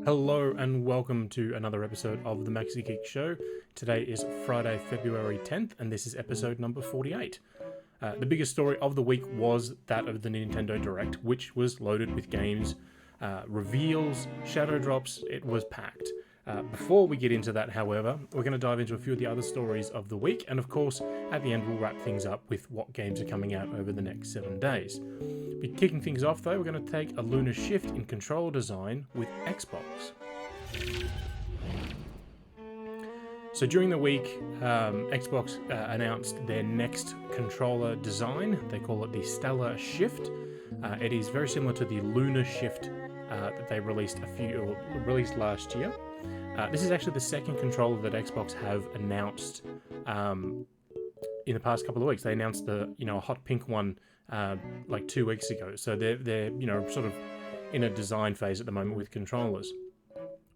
Hello and welcome to another episode of the Maxi-Geek Show. Today is Friday, February 10th, and this is episode number 48. The biggest story of the week was that of the Nintendo Direct, which was loaded with games, reveals, shadow drops. It was packed. Before we get into that, however, we're going to dive into a few of the other stories of the week, and of course, at the end, we'll wrap things up with what games are coming out over the next 7 days. Be kicking things off, though, we're going to take a lunar shift in controller design with Xbox. So during the week, Xbox announced their next controller design. They call it the Stellar Shift. It is very similar to the lunar shift that they released last year. This is actually the second controller that Xbox have announced in the past couple of weeks. They announced a hot pink one like 2 weeks ago. So they're sort of in a design phase at the moment with controllers.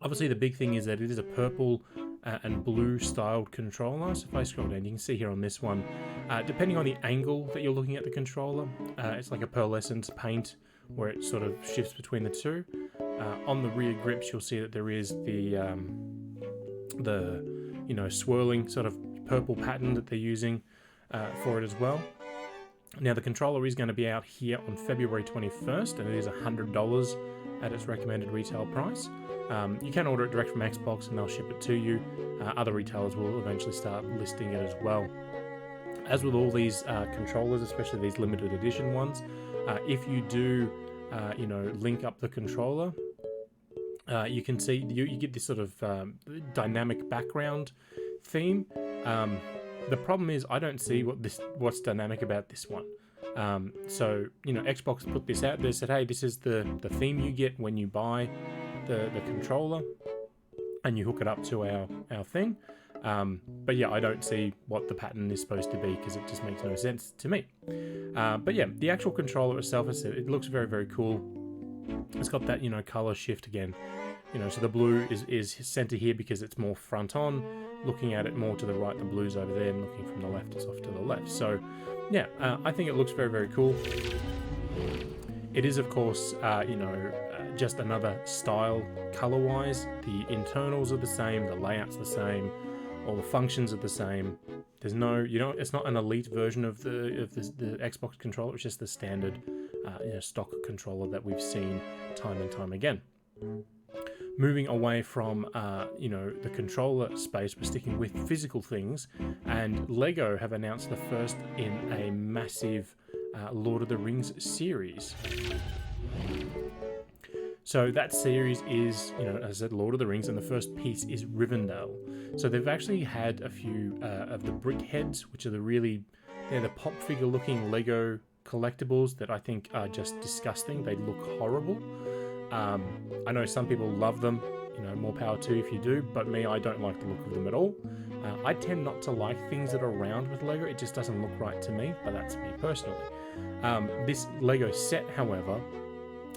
Obviously, the big thing is that it is a purple and blue styled controller. So if I scroll down, you can see here on this one, depending on the angle that you're looking at the controller, it's like a pearlescent paint where it sort of shifts between the two. On the rear grips, you'll see that there is the swirling sort of purple pattern that they're using for it as well. Now, the controller is going to be out here on February 21st, and it is $100 at its recommended retail price. You can order it direct from Xbox, and they'll ship it to you. Other retailers will eventually start listing it as well. As with all these controllers, especially these limited edition ones, if you do, link up the controller, you can see you get this sort of dynamic background theme. The problem is I don't see what's dynamic about this one. So Xbox put this out. They said, hey, this is the theme you get when you buy the controller and you hook it up to our thing. But yeah, I don't see what the pattern is supposed to be because it just makes no sense to me. But yeah, the actual controller itself, as I said, it looks very, very cool. It's got that, color shift again. So the blue is center here because it's more front on. Looking at it more to the right, the blue's over there, and looking from the left, it's off to the left. So yeah, I think it looks very, very cool. It is, of course, just another style color-wise. The internals are the same, the layout's the same, all the functions are the same. There's no, it's not an elite version of the Xbox controller. It's just the standard, stock controller that we've seen time and time again. Moving away from, the controller space, we're sticking with physical things, and Lego have announced the first in a massive Lord of the Rings series. So that series is, as I said, Lord of the Rings, and the first piece is Rivendell. So they've actually had a few of the brick heads, which are the pop figure looking Lego collectibles that I think are just disgusting. They look horrible. I know some people love them, more power to if you do, but me, I don't like the look of them at all. I tend not to like things that are round with Lego. It just doesn't look right to me, but that's me personally. This Lego set, however,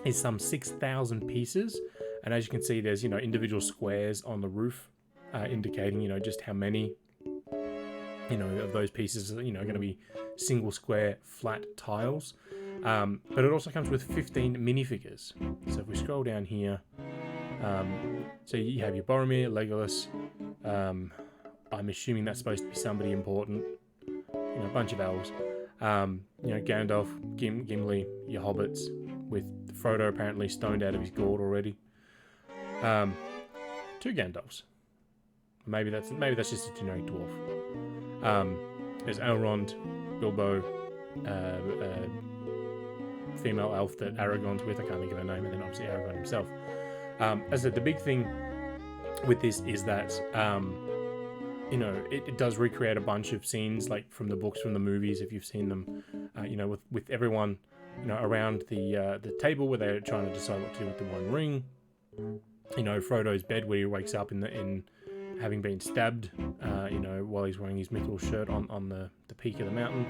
is some 6,000 pieces, and as you can see, there's individual squares on the roof, indicating just how many of those pieces are going to be single square flat tiles. But it also comes with 15 minifigures. So if we scroll down here, so you have your Boromir, Legolas. I'm assuming that's supposed to be somebody important. A bunch of elves. Gandalf, Gimli, your hobbits, with Frodo apparently stoned out of his gourd already. 2 Gandalfs. Maybe that's just a generic dwarf. There's Elrond, Bilbo, female elf that Aragorn's with. I can't think of her name, and then obviously Aragorn himself. As I said, the big thing with this is that it does recreate a bunch of scenes like from the books, from the movies, if you've seen them. With everyone around the table where they're trying to decide what to do with the One Ring. Frodo's bed where he wakes up in having been stabbed. While he's wearing his mithril shirt on the peak of the mountain.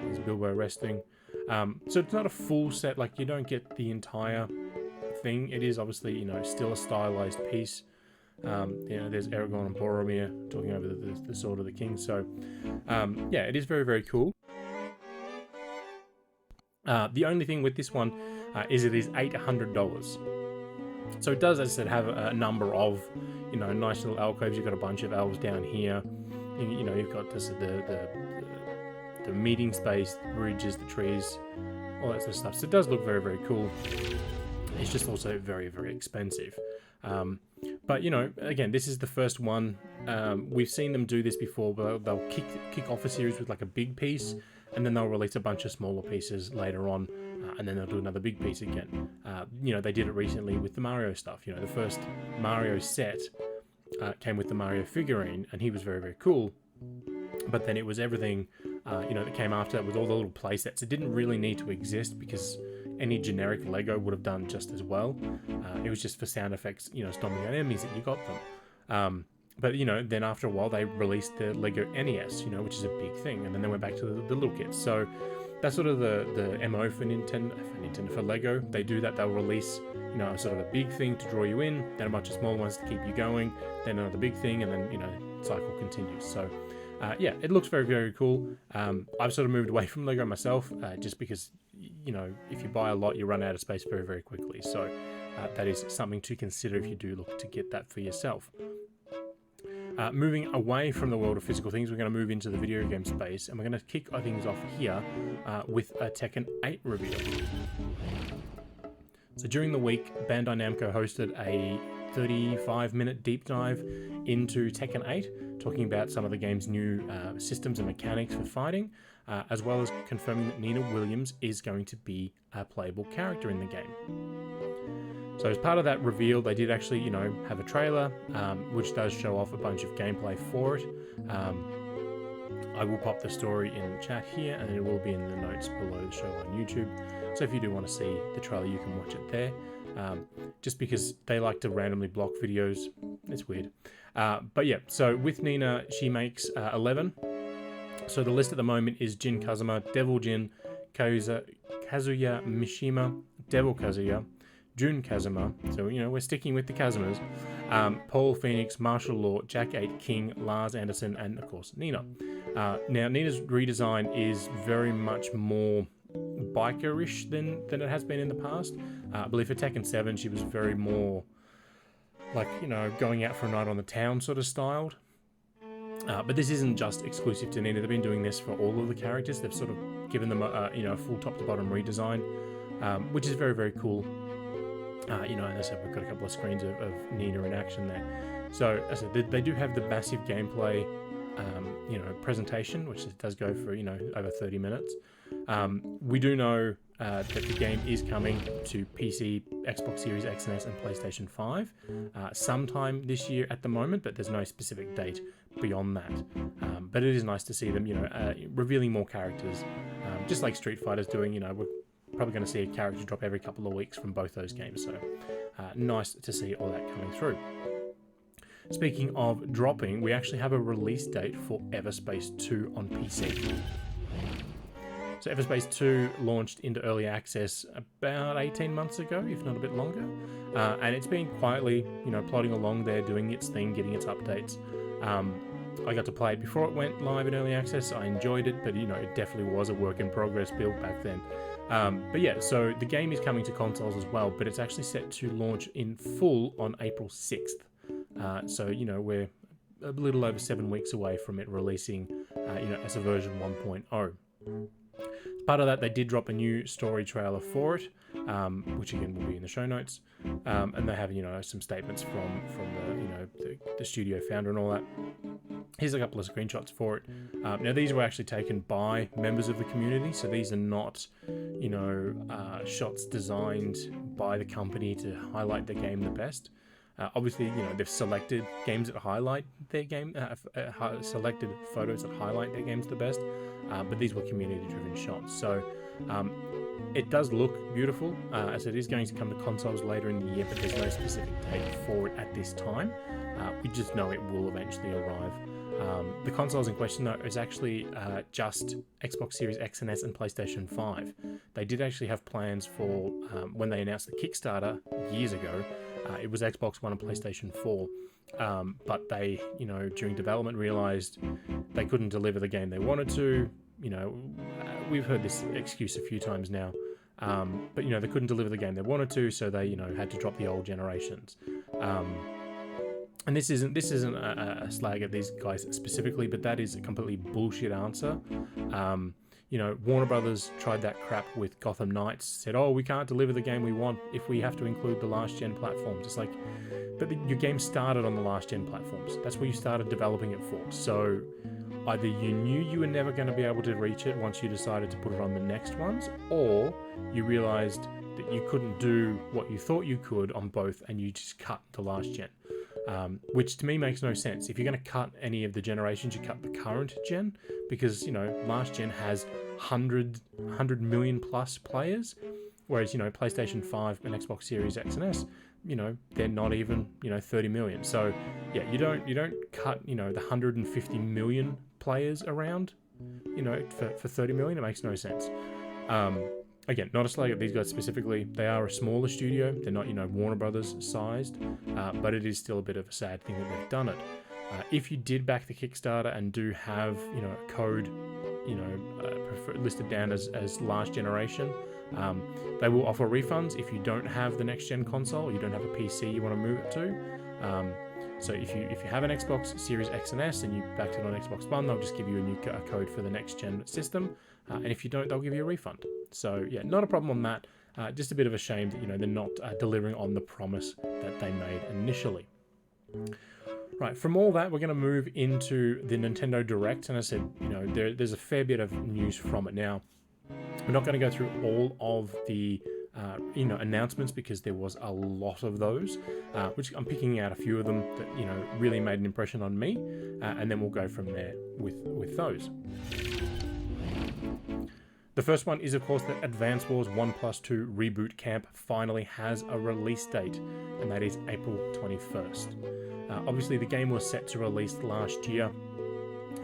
There's Bilbo resting. So it's not a full set, like you don't get the entire thing. It is obviously, still a stylized piece. There's Aragorn and Boromir talking over the Sword of the King. So, it is very, very cool. The only thing with this one is it is $800. So it does, as I said, have a number of, you know, nice little alcoves. You've got a bunch of elves down here. You know, you've got this, the meeting space, the bridges, the trees, all that sort of stuff. So it does look very, very cool. It's just also very, very expensive. But, you know, again, this is the first one. We've seen them do this before, but they'll kick off a series with like a big piece, and then they'll release a bunch of smaller pieces later on, and then they'll do another big piece again. You know, they did it recently with the Mario stuff. You know, the first Mario set came with the Mario figurine, and he was very, very cool. But then it was everything, you know, that came after that with all the little play sets. It didn't really need to exist because any generic Lego would have done just as well. It was just for sound effects, you know, stomping out enemies that you got them. But, you know, then after a while they released the Lego NES, you know, which is a big thing. And then they went back to the little kits. So that's sort of the MO for Nintendo, for Lego. They do that. They'll release, you know, sort of a big thing to draw you in, then a bunch of small ones to keep you going, then another big thing, and then, you know, cycle continues. So, yeah, it looks very, very cool. I've sort of moved away from Lego myself, just because, you know, if you buy a lot, you run out of space very, very quickly. So that is something to consider if you do look to get that for yourself. Moving away from the world of physical things, we're going to move into the video game space, and we're going to kick things off here with a Tekken 8 reveal. So during the week, Bandai Namco hosted a 35-minute deep dive into Tekken 8, talking about some of the game's new systems and mechanics for fighting, as well as confirming that Nina Williams is going to be a playable character in the game. So as part of that reveal, they did actually, you know, have a trailer, which does show off a bunch of gameplay for it. I will pop the story in the chat here, and it will be in the notes below the show on YouTube. So if you do want to see the trailer, you can watch it there. Just because they like to randomly block videos, it's weird. But yeah, so with Nina, she makes 11. So the list at the moment is Jin Kazuma, Devil Jin, Kazuya Mishima, Devil Kazuya, Jun Kazuma, so, you know, we're sticking with the Kazumas, Paul Phoenix, Martial Law, Jack 8 King, Lars Anderson, and of course Nina. Now Nina's redesign is very much more biker-ish than it has been in the past. I believe for Tekken 7 she was very more like, you know, going out for a night on the town sort of styled. But this isn't just exclusive to Nina. They've been doing this for all of the characters. They've sort of given them you know, a full top to bottom redesign, which is very, very cool. You know, and as I said, we've got a couple of screens of Nina in action there. So, as I said, they do have the massive gameplay, you know, presentation, which does go for, you know, over 30 minutes. We do know that the game is coming to PC, Xbox Series X and S, and PlayStation 5 sometime this year at the moment, but there's no specific date beyond that. But it is nice to see them, you know, revealing more characters, just like Street Fighter's doing. You know, we're probably going to see a character drop every couple of weeks from both those games, so nice to see all that coming through. Speaking of dropping, we actually have a release date for Everspace 2 on PC. So Everspace 2 launched into early access about 18 months ago, if not a bit longer, and it's been quietly, you know, plodding along there, doing its thing, getting its updates. I got to play it before it went live in early access. I enjoyed it, but, you know, it definitely was a work in progress build back then. But yeah, so the game is coming to consoles as well, but it's actually set to launch in full on April 6th. So, you know, we're a little over 7 weeks away from it releasing, you know, as a version 1.0. As part of that, they did drop a new story trailer for it, which again will be in the show notes. And they have, you know, some statements from the, you know, the studio founder and all that. Here's a couple of screenshots for it. Now, these were actually taken by members of the community, so these are not, you know, shots designed by the company to highlight the game the best. Obviously, you know, they've selected games that highlight their game, selected photos that highlight their games the best, but these were community-driven shots. So it does look beautiful, as it is going to come to consoles later in the year, but there's no specific date for it at this time. We just know it will eventually arrive. The consoles in question, though, is actually just Xbox Series X and S and PlayStation 5. They did actually have plans for, when they announced the Kickstarter years ago, it was Xbox One and PlayStation 4. But they, you know, during development realized they couldn't deliver the game they wanted to. You know, we've heard this excuse a few times now. But, they couldn't deliver the game they wanted to, so they, had to drop the old generations. And this isn't a slag at these guys specifically, but that is a completely bullshit answer. Warner Brothers tried that crap with Gotham Knights, said, oh, we can't deliver the game we want if we have to include the last gen platforms. It's like, but your game started on the last gen platforms. That's where you started developing it for. So either you knew you were never going to be able to reach it once you decided to put it on the next ones, or you realized that you couldn't do what you thought you could on both and you just cut the last gen. Which to me makes no sense. If you're going to cut any of the generations, you cut the current gen, because last gen has 100 million plus players, whereas PlayStation 5 and Xbox Series X and S, they're not even 30 million. So yeah, you don't cut the 150 million players around for 30 million. It makes no sense. Again, not a slag at these guys specifically. They are a smaller studio. They're not, Warner Brothers sized, but it is still a bit of a sad thing that they've done it. If you did back the Kickstarter and do have, a code, listed down as last generation, they will offer refunds if you don't have the next gen console, or you don't have a PC you want to move it to. So if you have an Xbox Series X and S and you backed it on Xbox One, they'll just give you a new code for the next gen system. And if you don't, they'll give you a refund. So yeah, not a problem on that. Just a bit of a shame that they're not delivering on the promise that they made initially. Right, from all that, we're going to move into the Nintendo Direct, and as I said, there's a fair bit of news from it. Now, we're not going to go through all of the announcements, because there was a lot of those, which I'm picking out a few of them that really made an impression on me, and then we'll go from there with those. The first one is, of course, that Advance Wars 1+2 Reboot Camp finally has a release date, and that is April 21st. Obviously, the game was set to release last year,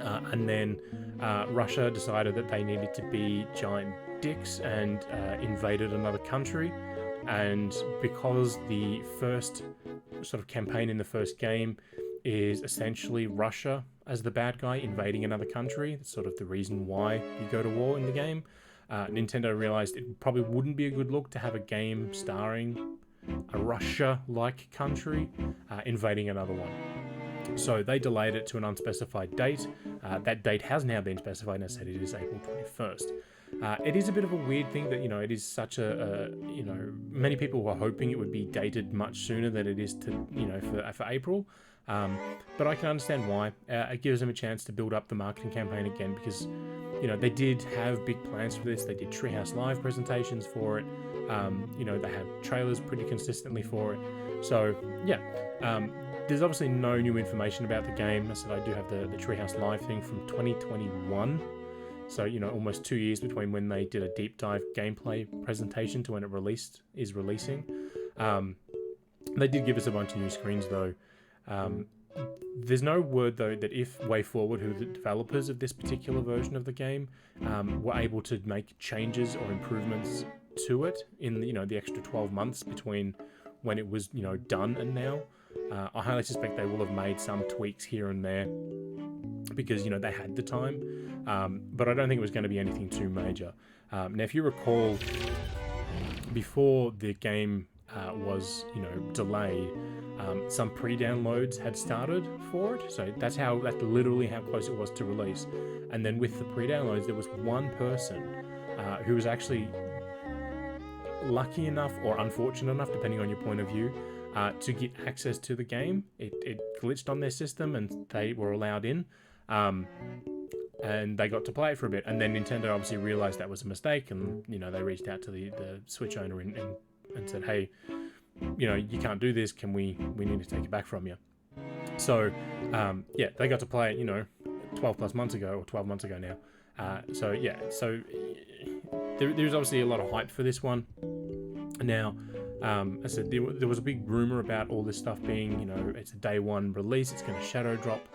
and then Russia decided that they needed to be giant dicks and invaded another country. And because the first sort of campaign in the first game is essentially Russia as the bad guy invading another country, that's sort of the reason why you go to war in the game, Nintendo realized it probably wouldn't be a good look to have a game starring a Russia-like country invading another one. So they delayed it to an unspecified date. That date has now been specified, and I said it is April 21st. It is a bit of a weird thing that, it is such many people were hoping it would be dated much sooner than it is for April. But I can understand why. It gives them a chance to build up the marketing campaign again, because, they did have big plans for this. They did Treehouse Live presentations for it. They have trailers pretty consistently for it. So, yeah. There's obviously no new information about the game. I said I do have the Treehouse Live thing from 2021. So, almost 2 years between when they did a deep dive gameplay presentation to when it is releasing. They did give us a bunch of new screens, though. There's no word, though, that if WayForward, who are the developers of this particular version of the game, were able to make changes or improvements to it in the extra 12 months between when it was done and now. I highly suspect they will have made some tweaks here and there because they had the time, but I don't think it was going to be anything too major. Now, if you recall, before the game was delayed, some pre-downloads had started for it, so that's literally how close it was to release. And then with the pre-downloads, there was one person who was actually lucky enough or unfortunate enough, depending on your point of view, to get access to the game. It glitched on their system and they were allowed in, and they got to play it for a bit. And then Nintendo obviously realized that was a mistake, and they reached out to the Switch owner and said, hey, you can't do this, we need to take it back from you. So they got to play it 12 plus months ago, or 12 months ago now. So there's obviously a lot of hype for this one. Now, I said there was a big rumor about all this stuff being, it's a day one release. It's going to shadow drop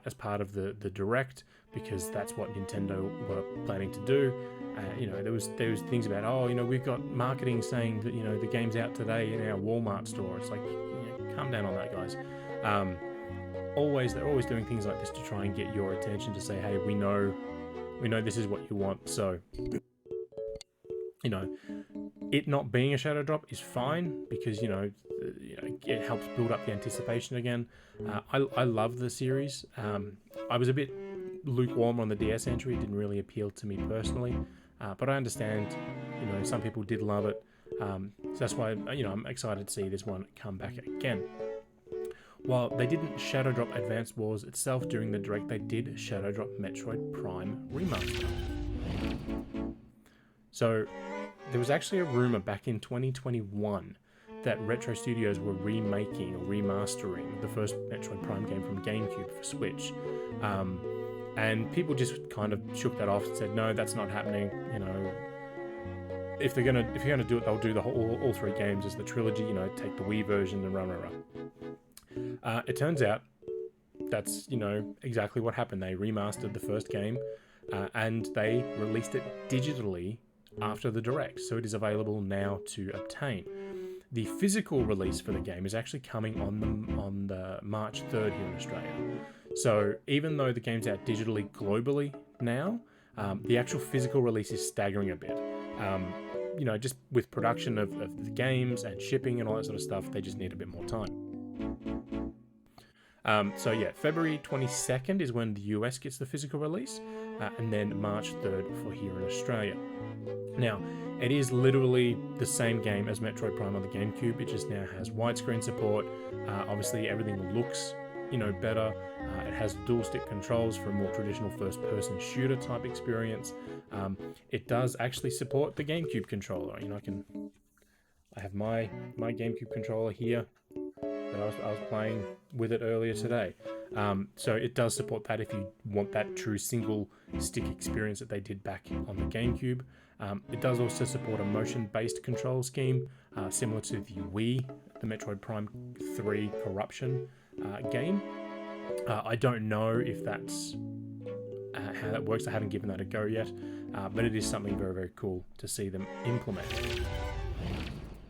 as part of the Direct, because that's what Nintendo were planning to do. There was things about, we've got marketing saying that the game's out today in our Walmart store. It's like, calm down on that, guys. They're always doing things like this to try and get your attention, to say, hey, we know this is what you want. So you know, it not being a shadow drop is fine because, it helps build up the anticipation again. I love the series. I was a bit lukewarm on the DS entry. It didn't really appeal to me personally, but I understand, some people did love it. So that's why, I'm excited to see this one come back again. While they didn't shadow drop Advanced Wars itself during the Direct, they did shadow drop Metroid Prime Remaster. So there was actually a rumor back in 2021 that Retro Studios were remaking or remastering the first Metroid Prime game from GameCube for Switch. And people just kind of shook that off and said, no, that's not happening. If you're gonna do it, they'll do all three games as the trilogy. Take the Wii version and run. It turns out that's exactly what happened. They remastered the first game, and they released it digitally after the Direct, so it is available now to obtain. The physical release for the game is actually coming on the March 3rd here in Australia. So even though the game's out digitally globally now, the actual physical release is staggering a bit. Just with production of the games and shipping and all that sort of stuff, they just need a bit more time. February 22nd is when the US gets the physical release, and then March 3rd for here in Australia. Now, it is literally the same game as Metroid Prime on the GameCube. It just now has widescreen support. Obviously, everything looks, better. It has dual stick controls for a more traditional first-person shooter type experience. It does actually support the GameCube controller. I have my GameCube controller here that I was playing with it earlier today. So it does support that if you want that true single stick experience that they did back on the GameCube. It does also support a motion-based control scheme, similar to the Wii, the Metroid Prime 3 Corruption game. I don't know if that's how that works. I haven't given that a go yet, but it is something very, very cool to see them implement.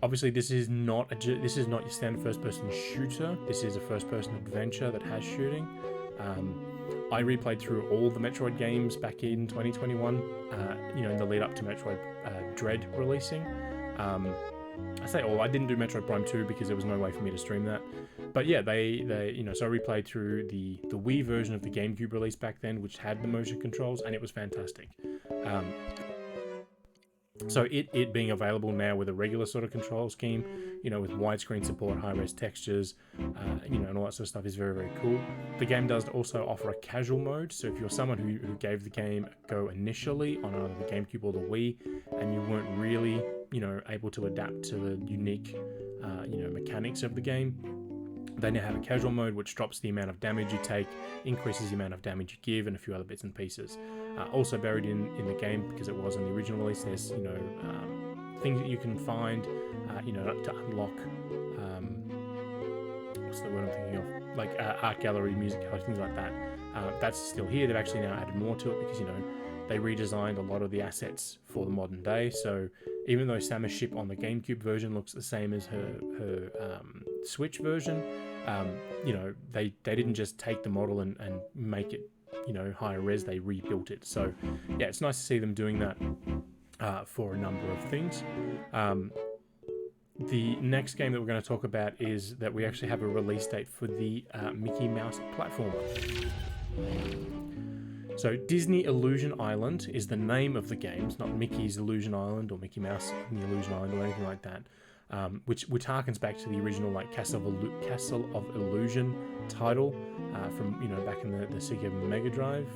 Obviously, this is not your standard first-person shooter. This is a first-person adventure that has shooting. I replayed through all the Metroid games back in 2021. In the lead up to Metroid Dread releasing. I say all. I didn't do Metroid Prime 2 because there was no way for me to stream that. But yeah, they so I replayed through the Wii version of the GameCube release back then, which had the motion controls, and it was fantastic. So it being available now with a regular sort of control scheme, with widescreen support, high-res textures, and all that sort of stuff is very, very cool. The game does also offer a casual mode, so if you're someone who gave the game a go initially on either the GameCube or the Wii, and you weren't really, able to adapt to the unique, mechanics of the game, they now have a casual mode which drops the amount of damage you take, increases the amount of damage you give, and a few other bits and pieces. Also buried in the game, because it was in the original release, there's things that you can find to unlock what's the word I'm thinking of, like art gallery, music gallery, things like that. That's still here. They've actually now added more to it because they redesigned a lot of the assets for the modern day. So even though Samus' ship on the GameCube version looks the same as her Switch version, they didn't just take the model and make it higher res. They rebuilt it. So yeah, it's nice to see them doing that for a number of things. The next game that we're going to talk about is that we actually have a release date for the Mickey Mouse platformer. So Disney Illusion Island is the name of the game. It's not Mickey's Illusion Island or Mickey Mouse in the Illusion Island or anything like that, which harkens back to the original Castle of Illusion title from back in the Sega Mega Drive,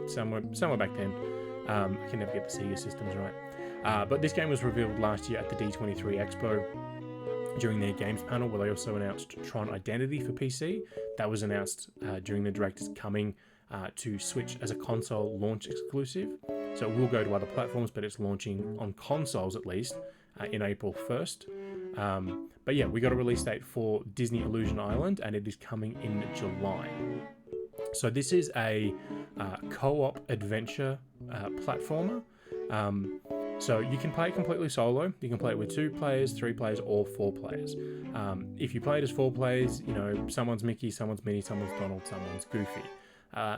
somewhere back then. I can never get the Sega systems right. But this game was revealed last year at the D23 Expo during their games panel, where they also announced Tron Identity for PC. That was announced during the Direct as coming to Switch as a console launch exclusive. So it will go to other platforms, but it's launching on consoles at least in April 1st. But yeah, we got a release date for Disney Illusion Island, and it is coming in July. So this is a co-op adventure platformer. So you can play it completely solo. You can play it with 2 players, 3 players, or 4 players. If you play it as 4 players, someone's Mickey, someone's Minnie, someone's Donald, someone's Goofy.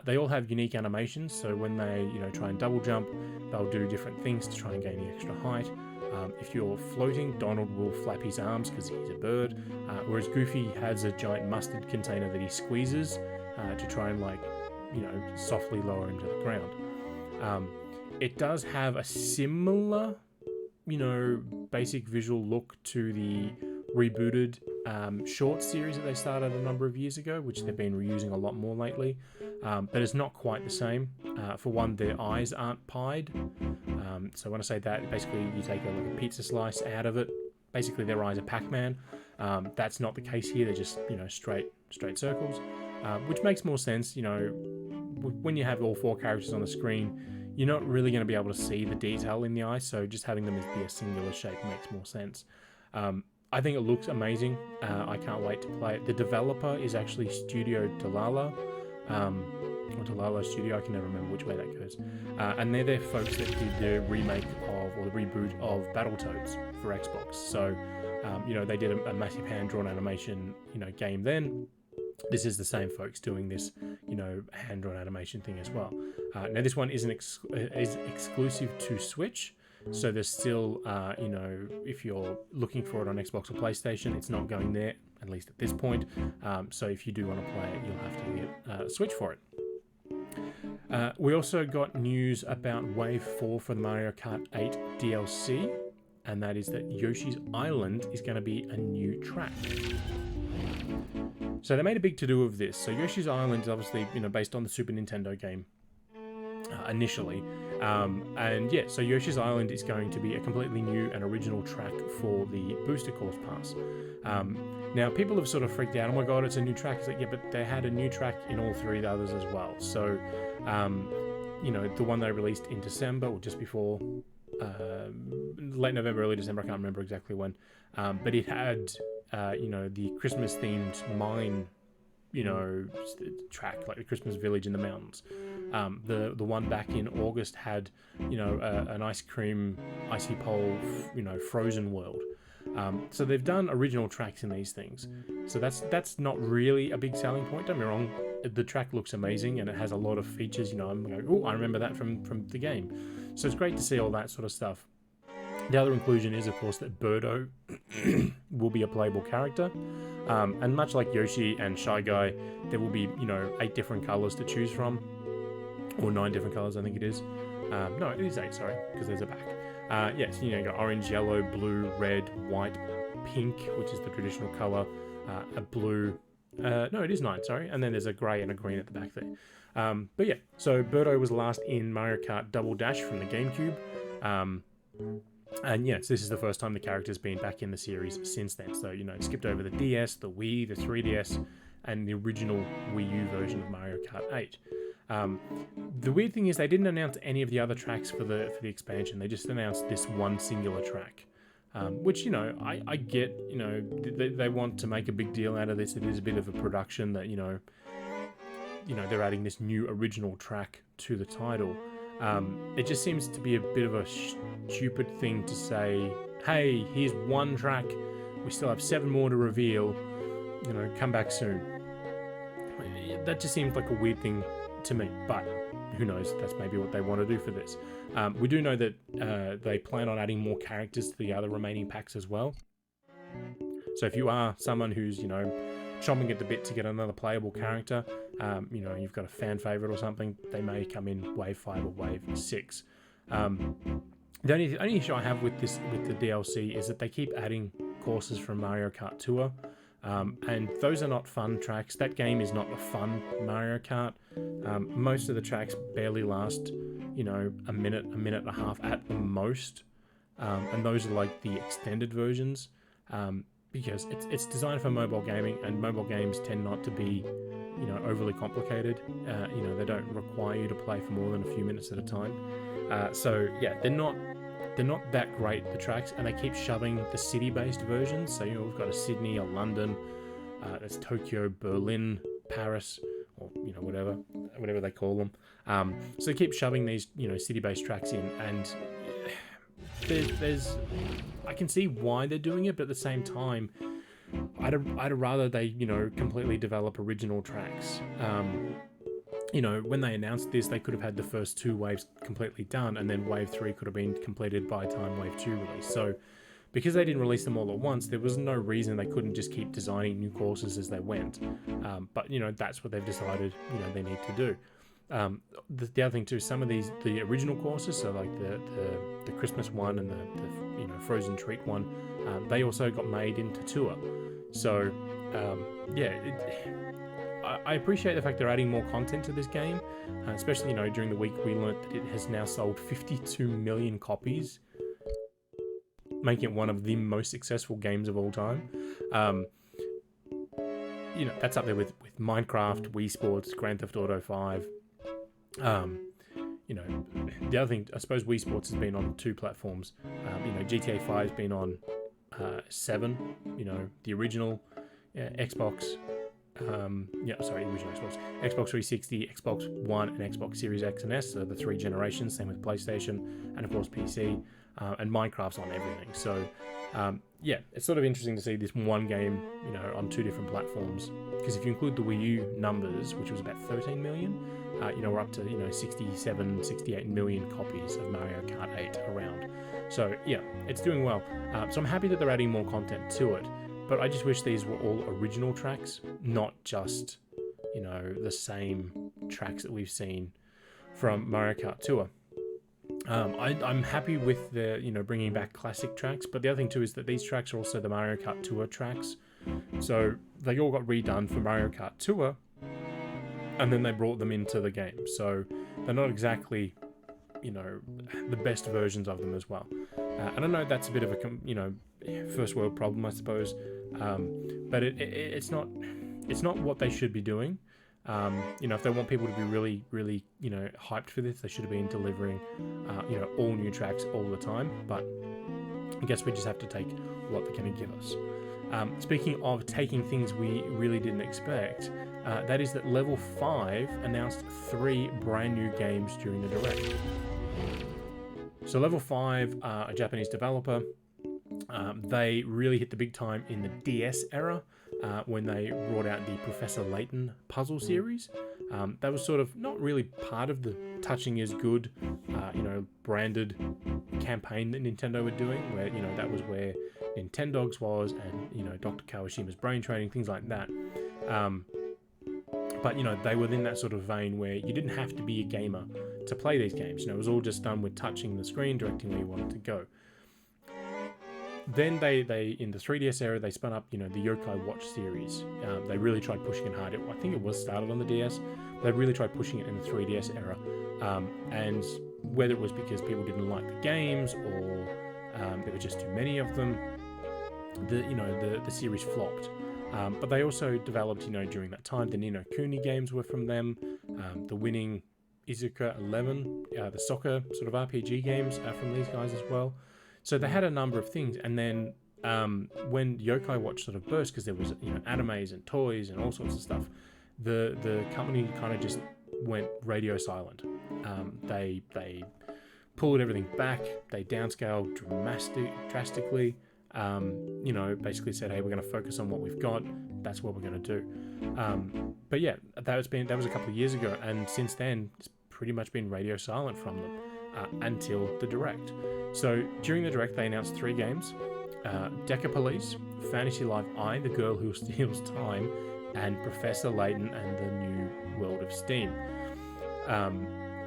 They all have unique animations, so when they try and double jump, they'll do different things to try and gain the extra height. If you're floating, Donald will flap his arms because he's a bird, whereas Goofy has a giant mustard container that he squeezes to try and softly lower him to the ground. It does have a similar, basic visual look to the rebooted short series that they started a number of years ago, which they've been reusing a lot more lately, but it's not quite the same. For one, their eyes aren't pied, so when I say that, basically you take a pizza slice out of it, basically their eyes are Pac-Man. That's not the case here. They're just straight circles, which makes more sense. When you have all 4 characters on the screen, you're not really going to be able to see the detail in the eye, so just having them be a singular shape makes more sense. I think it looks amazing. I can't wait to play it. The developer is actually Studio Talala, or Talala Studio, I can never remember which way that goes. And they're the folks that did the remake of, or the reboot of Battletoads for Xbox. So, they did a massive hand-drawn animation, game then. This is the same folks doing this, hand-drawn animation thing as well. Now this one is exclusive to Switch, so there's still, if you're looking for it on Xbox or PlayStation, it's not going there, at least at this point. So if you do want to play it, you'll have to get a Switch for it. We also got news about Wave 4 for the Mario Kart 8 DLC, and that is that Yoshi's Island is going to be a new track. So they made a big to-do of this. So Yoshi's Island is obviously, based on the Super Nintendo game initially. And yeah, so Yoshi's Island is going to be a completely new and original track for the Booster Course Pass. Now, people have sort of freaked out, oh my god, it's a new track. It's like, yeah, but they had a new track in all 3 of the others as well. So, the one they released in December, or just before, late November, early December, I can't remember exactly when, but it had the Christmas-themed mine, track, like the Christmas village in the mountains. The one back in August had, an ice cream, icy pole, frozen world. So they've done original tracks in these things. So that's not really a big selling point. Don't get me wrong, the track looks amazing and it has a lot of features. I'm going, oh, I remember that from the game. So it's great to see all that sort of stuff. The other inclusion is, of course, that Birdo will be a playable character. And much like Yoshi and Shy Guy, there will be, 8 different colors to choose from. Or 9 different colors, I think it is. No, it is 8, sorry, because there's a back. Yes, you got orange, yellow, blue, red, white, pink, which is the traditional color, a blue. No, it is 9, sorry. And then there's a grey and a green at the back there. But yeah, so Birdo was last in Mario Kart Double Dash from the GameCube. And yes, this is the first time the character's been back in the series since then. So, it skipped over the DS, the Wii, the 3DS, and the original Wii U version of Mario Kart 8. The weird thing is they didn't announce any of the other tracks for the expansion. They just announced this one singular track. Which, I get, they want to make a big deal out of this. It is a bit of a production that, they're adding this new original track to the title. It just seems to be a bit of a stupid thing to say, hey, here's one track, we still have 7 more to reveal, come back soon. That just seems like a weird thing to me, but who knows, that's maybe what they want to do for this. We do know that they plan on adding more characters to the other remaining packs as well. So if you are someone who's, chomping at the bit to get another playable character, you've got a fan favorite or something, they may come in Wave 5 or Wave 6. The only issue I have with the DLC is that they keep adding courses from Mario Kart Tour, and those are not fun tracks. That game is not a fun Mario Kart. Most of the tracks barely last, a minute and a half at the most, and those are like the extended versions. Because it's designed for mobile gaming, and mobile games tend not to be, overly complicated. They don't require you to play for more than a few minutes at a time. So yeah, they're not that great, the tracks, and they keep shoving the city-based versions. So we've got a Sydney, a London, there's Tokyo, Berlin, Paris, or whatever they call them. So they keep shoving these city-based tracks in, and there's I can see why they're doing it, but at the same time, I'd rather they completely develop original tracks. when they announced this, they could have had the first 2 waves completely done, and then wave 3 could have been completed by the time wave 2 released. So because they didn't release them all at once, there was no reason they couldn't just keep designing new courses as they went. But that's what they've decided they need to do. The other thing too, some of the original courses, so like the Christmas one and the Frozen Treat one, they also got made into tour. So I appreciate the fact they're adding more content to this game, especially during the week we learnt that it has now sold 52 million copies, making it one of the most successful games of all time. That's up there with Minecraft, Wii Sports, Grand Theft Auto 5. The other thing, I suppose Wii Sports has been on 2 platforms. GTA 5 has been on 7, the original Xbox. Original Xbox 360, Xbox One, and Xbox Series X and S, so the 3 generations, same with PlayStation, and of course PC, and Minecraft's on everything. So, it's sort of interesting to see this one game, on 2 different platforms, because if you include the Wii U numbers, which was about 13 million, we're up to, 67, 68 million copies of Mario Kart 8 around. So, it's doing well. So I'm happy that they're adding more content to it. But I just wish these were all original tracks, not just, the same tracks that we've seen from Mario Kart Tour. I'm happy with the, bringing back classic tracks, but the other thing too is that these tracks are also the Mario Kart Tour tracks. So they all got redone for Mario Kart Tour, and then they brought them into the game. So they're not exactly, the best versions of them as well. And I know that's a bit of a, first world problem, I suppose. But it's not what they should be doing. If they want people to be really, really, hyped for this, they should have been delivering, all new tracks all the time. But I guess we just have to take what they're going to give us. Speaking of taking things we really didn't expect, that is that Level 5 announced 3 brand new games during the Direct. So Level 5, a Japanese developer, they really hit the big time in the DS era when they brought out the Professor Layton puzzle series. That was sort of not really part of the Touching is Good, branded campaign that Nintendo were doing, where, that was where Nintendogs was and, Dr. Kawashima's brain training, things like that. But, they were in that sort of vein where you didn't have to be a gamer to play these games. It was all just done with touching the screen, directing where you wanted to go. Then they in the 3DS era, they spun up, the Yokai Watch series. They really tried pushing it hard. I think it was started on the DS. They really tried pushing it in the 3DS era. And whether it was because people didn't like the games or there were just too many of them, the series flopped. But they also developed, during that time, the Ni no Kuni games were from them. The winning Izuka 11, the soccer sort of RPG games are from these guys as well. So they had a number of things, and then when Yokai Watch sort of burst, because there was animes and toys and all sorts of stuff, the company kind of just went radio silent. They pulled everything back. They downscaled drastically. Basically said, hey, we're going to focus on what we've got. That's what we're going to do. But yeah, that was a couple of years ago, and since then it's pretty much been radio silent from them until the Direct. So during the Direct, they announced 3 games: Deca Police, Fantasy Life I, The Girl Who Steals Time, and Professor Layton and the New World of Steam.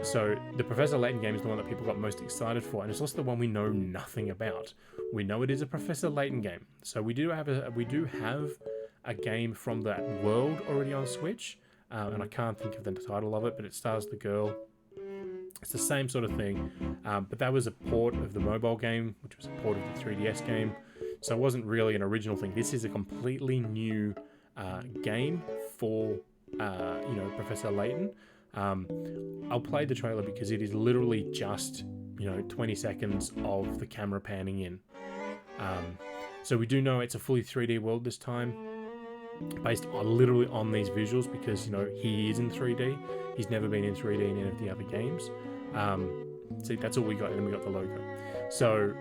So the Professor Layton game is the one that people got most excited for, and it's also the one we know nothing about. We know it is a Professor Layton game, so we do have a game from that world already on Switch, and I can't think of the title of it, but it stars the girl. It's the same sort of thing, but that was a port of the mobile game, which was a port of the 3DS game, so it wasn't really an original thing. This is a completely new game for Professor Layton. I'll play the trailer because it is literally just 20 seconds of the camera panning in. So we do know it's a fully 3D world this time, based literally on these visuals, because he is in 3D. He's never been in 3D in any of the other games. See, that's all we got, and then we got the logo. So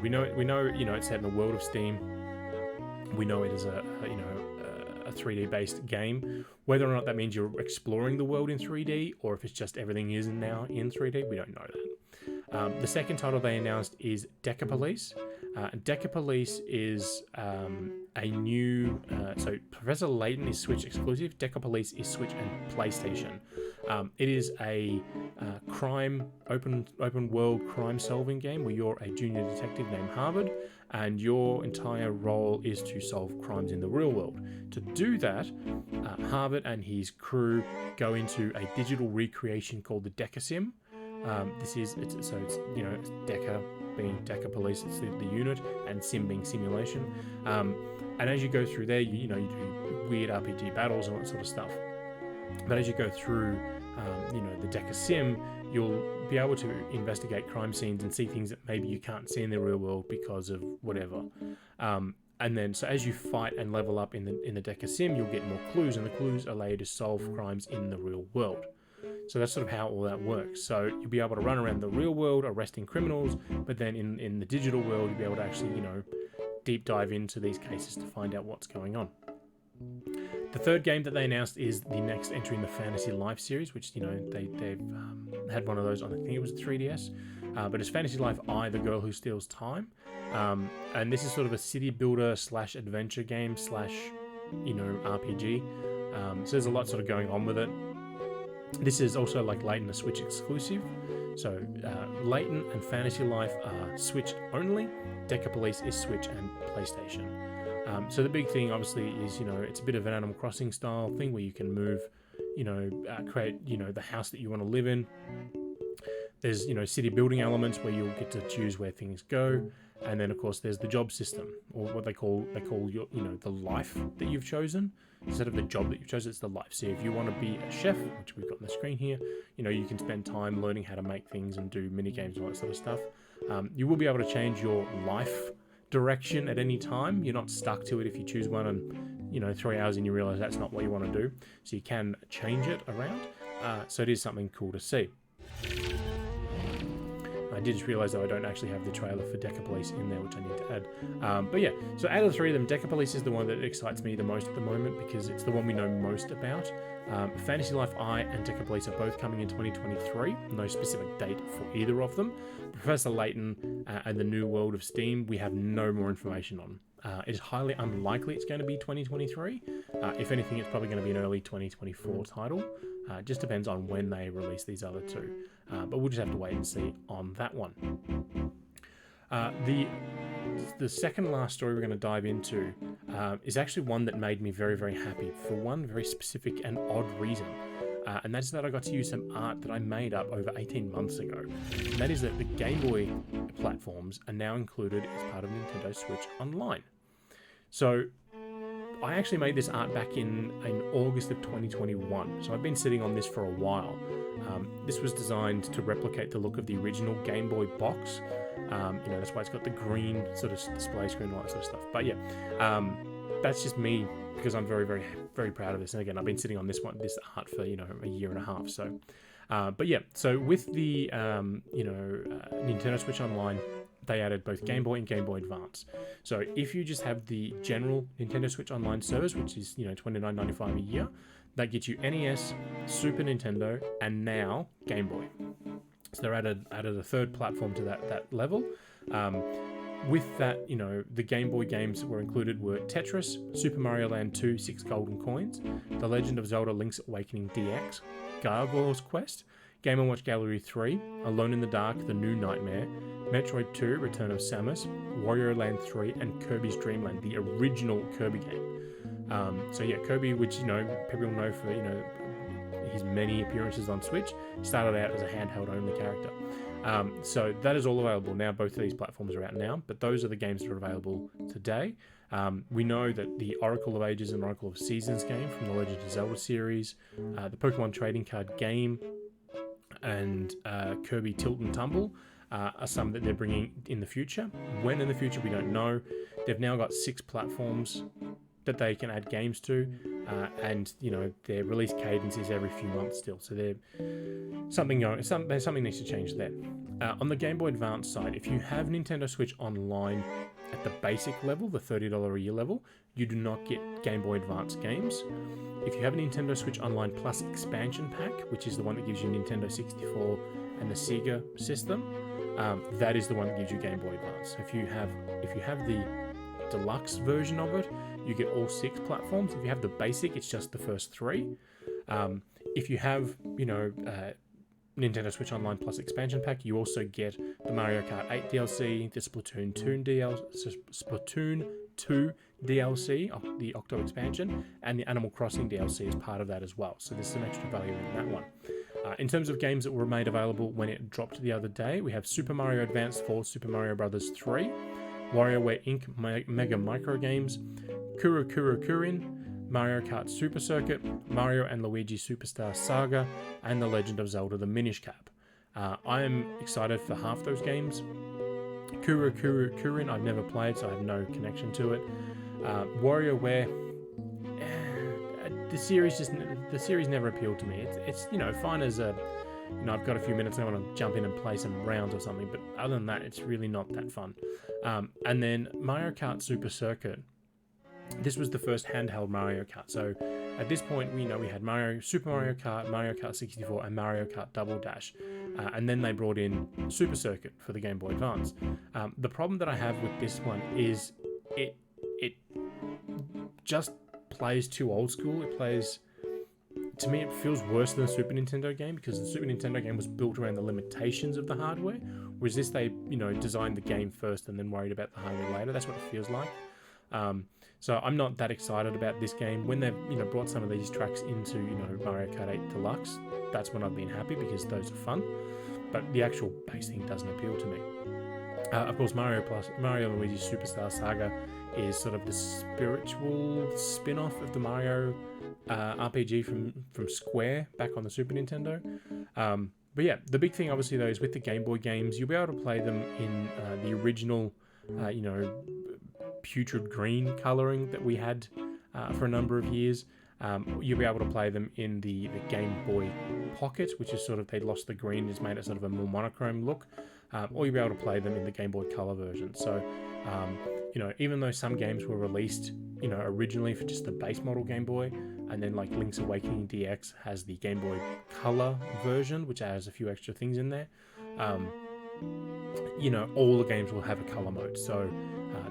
we know it's set in the world of Steam. We know it is a 3D based game. Whether or not that means you're exploring the world in 3D or if it's just everything is now in 3D, we don't know that. The second title they announced is Deca Police. Deca Police is a new... so Professor Layton is Switch exclusive. Deca Police is Switch and PlayStation. It is a open world crime solving game where you're a junior detective named Harvard, and your entire role is to solve crimes in the real world. To do that, Harvard and his crew go into a digital recreation called the Deca Sim. It's Deca being Deca Police, it's the unit, and Sim being simulation. And as you go through there, you do weird RPG battles and all that sort of stuff. But as you go through, the Deca Sim, you'll be able to investigate crime scenes and see things that maybe you can't see in the real world because of whatever. And then, so as you fight and level up in the Deca Sim, you'll get more clues, and the clues allow you to solve crimes in the real world. So that's sort of how all that works. So you'll be able to run around the real world arresting criminals, but then in the digital world, you'll be able to actually, deep dive into these cases to find out what's going on. The third game that they announced is the next entry in the Fantasy Life series, which, they've had one of those on, I think it was the 3DS, but it's Fantasy Life I, The Girl Who Steals Time. And this is sort of a city builder / adventure game / RPG. So there's a lot sort of going on with it. This is also, like Layton, a Switch exclusive. So Layton and Fantasy Life are Switch only. Deca Police is Switch and PlayStation. So the big thing, obviously, is, it's a bit of an Animal Crossing style thing where you can move, create, the house that you want to live in. There's, city building elements where you'll get to choose where things go. And then, of course, there's the job system, or what they call your, the life that you've chosen. Instead of the job that you've chosen, it's the life. So if you want to be a chef, which we've got on the screen here, you can spend time learning how to make things and do mini games and all that sort of stuff. You will be able to change your life direction at any time. You're not stuck to it if you choose one and 3 hours and you realize that's not what you want to do. So you can change it around. So it is something cool to see. I did just realize that I don't actually have the trailer for Deca Police in there, which I need to add. But yeah, so out of the three of them, Deca Police is the one that excites me the most at the moment because it's the one we know most about. Fantasy Life I and Deca Police are both coming in 2023. No specific date for either of them. Professor Layton and the New World of Steam, we have no more information on. It is highly unlikely it's going to be 2023. If anything, it's probably going to be an early 2024 title. Just depends on when they release these other two. But we'll just have to wait and see on that one. The second last story we're going to dive into is actually one that made me very, very happy for one very specific and odd reason. And that's that I got to use some art that I made up over 18 months ago. And that is that the Game Boy platforms are now included as part of Nintendo Switch Online. So I actually made this art back in August of 2021. So I've been sitting on this for a while. This was designed to replicate the look of the original Game Boy box. That's why it's got the green sort of display screen and all that sort of stuff. But yeah, that's just me because I'm very, very, very proud of this. And again, I've been sitting on this art for, a year and a half. So, but yeah, so with the, Nintendo Switch Online, they added both Game Boy and Game Boy Advance. So if you just have the general Nintendo Switch Online service, which is, $29.95 a year, that gets you NES, Super Nintendo, and now Game Boy. So they're added a third platform to that level. With that, the Game Boy games that were included were Tetris, Super Mario Land 2, 6 Golden Coins, The Legend of Zelda Link's Awakening DX, Gargoyle's Quest, Game & Watch Gallery 3, Alone in the Dark, The New Nightmare, Metroid 2, Return of Samus, Wario Land 3, and Kirby's Dream Land, the original Kirby game. So yeah, Kirby, which, people know for, his many appearances on Switch, started out as a handheld only character. So that is all available now. Both of these platforms are out now, but those are the games that are available today. We know that the Oracle of Ages and Oracle of Seasons game from the Legend of Zelda series, the Pokemon trading card game, and Kirby Tilt and Tumble are some that they're bringing in the future. When in the future, we don't know. They've now got 6 platforms that they can add games to, and their release cadence is every few months still. So there's something needs to change there. On the Game Boy Advance side, if you have Nintendo Switch Online, at the basic level, the $30 a year level, you do not get Game Boy Advance games. If you have a Nintendo Switch Online Plus expansion pack, which is the one that gives you Nintendo 64 and the Sega system, that is the one that gives you Game Boy Advance. If you have the deluxe version of it, you get all 6 platforms. If you have the basic, it's just the first 3. If you have, Nintendo Switch Online Plus expansion pack, you also get the Mario Kart 8 DLC, the Splatoon 2 DLC, the Octo expansion, and the Animal Crossing DLC is part of that as well. So there's some extra value in that one. In terms of games that were made available when it dropped the other day, we have Super Mario Advance 4, Super Mario Bros. 3, WarioWare Inc. Mega Micro Games, Kuru Kuru Kurin, Mario Kart Super Circuit, Mario and Luigi Superstar Saga, and The Legend of Zelda: The Minish Cap. I am excited for half those games. Kuru Kuru Kurin I've never played, so I have no connection to it. WarioWare, the series never appealed to me. It's fine as a, I've got a few minutes and I want to jump in and play some rounds or something, but other than that, it's really not that fun. And then Mario Kart Super Circuit. This was the first handheld Mario Kart. So at this point, we had Super Mario Kart, Mario Kart 64, and Mario Kart Double Dash. And then they brought in Super Circuit for the Game Boy Advance. The problem that I have with this one is it just plays too old school. To me, it feels worse than a Super Nintendo game, because the Super Nintendo game was built around the limitations of the hardware, whereas this, they designed the game first and then worried about the hardware later. That's what it feels like. So I'm not that excited about this game. When they've brought some of these tracks into Mario Kart 8 Deluxe, that's when I've been happy, because those are fun. But the actual base thing doesn't appeal to me. Of course, Mario and Luigi Superstar Saga is sort of the spiritual spin-off of the Mario RPG from Square back on the Super Nintendo. But yeah, the big thing obviously though is with the Game Boy games, you'll be able to play them in the original, putrid green coloring that we had for a number of years. You'll be able to play them in the Game Boy Pocket, which is sort of, they lost the green, it's made it sort of a more monochrome look, or you'll be able to play them in the Game Boy Color version. So, even though some games were released, originally for just the base model Game Boy, and then like Link's Awakening DX has the Game Boy Color version, which has a few extra things in there. All the games will have a color mode. So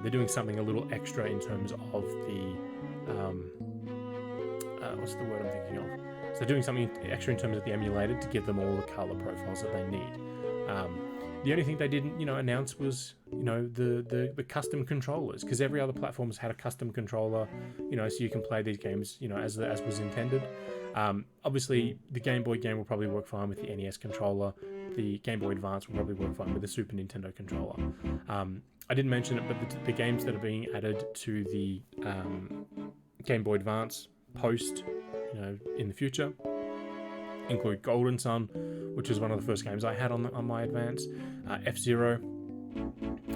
they're doing something a little extra in terms of the what's the word I'm thinking of? So they're doing something extra in terms of the emulator to give them all the color profiles that they need. The only thing they didn't, announce was, the custom controllers, because every other platform's had a custom controller, so you can play these games, as was intended. Obviously, the Game Boy game will probably work fine with the NES controller. The Game Boy Advance will probably work fine with the Super Nintendo controller. I didn't mention it, but the games that are being added to the Game Boy Advance post, in the future, include Golden Sun, which is one of the first games I had on my Advance, F-Zero,